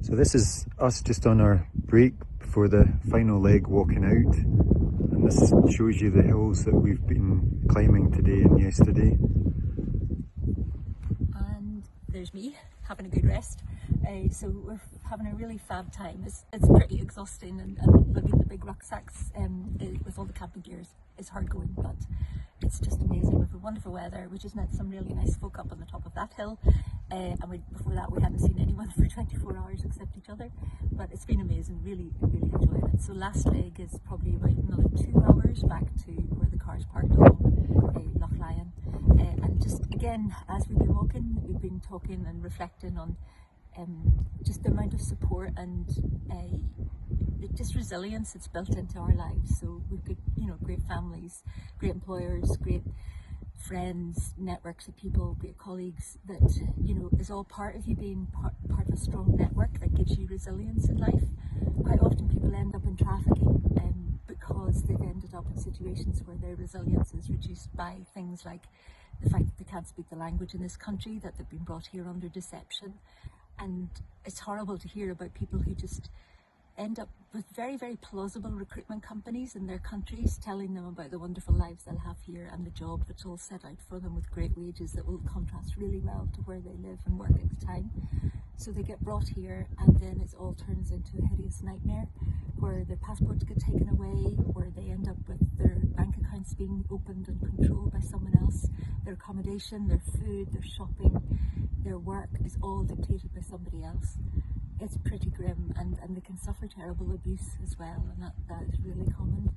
So this is us just on our break before the final leg walking out, and this shows you the hills that we've been climbing today and yesterday. And there's me having a good rest. So we're having a really fab time. It's pretty exhausting, and lugging the big rucksacks with all the camping gears is hard going, but it's just amazing with the wonderful weather. We just met some really nice folk up on the top of that hill, and before that we hadn't seen anyone for 24 hours except each other, but it's been amazing, really enjoying it. So last leg is probably about another 2 hours back to where the car's parked along Loch Lyon, and just again, as we've been walking, we've been talking and reflecting on just the amount of support and just resilience that's built into our lives. So we've got, great families, great employers, great friends, networks of people, great colleagues that, is all part of you being part of a strong network that gives you resilience in life. Quite often people end up in trafficking because they've ended up in situations where their resilience is reduced by things like the fact that they can't speak the language in this country, that they've been brought here under deception. And it's horrible to hear about people who just end up with very plausible recruitment companies in their countries telling them about the wonderful lives they'll have here and the job that's all set out for them with great wages that will contrast really well to where they live and work at the time. So they get brought here, and then it all turns into a hideous nightmare where their passports get taken away, where they end up with their bank accounts being opened and controlled by someone else. Their accommodation, their food, their shopping, their work is all dictated by somebody else. It's pretty grim, and they can suffer terrible abuse as well, and that is really common.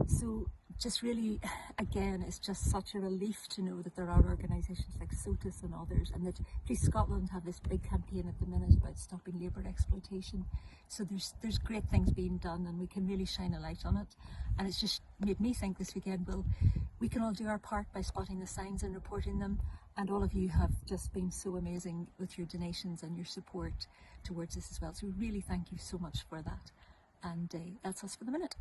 So just really, again, it's just such a relief to know that there are organisations like SOTUS and others, and that Police Scotland have this big campaign at the minute about stopping labour exploitation. So there's great things being done, and we can really shine a light on it. And it's just made me think this weekend, well, we can all do our part by spotting the signs and reporting them. And all of you have just been so amazing with your donations and your support towards this as well. So really thank you so much for that. And that's us for the minute.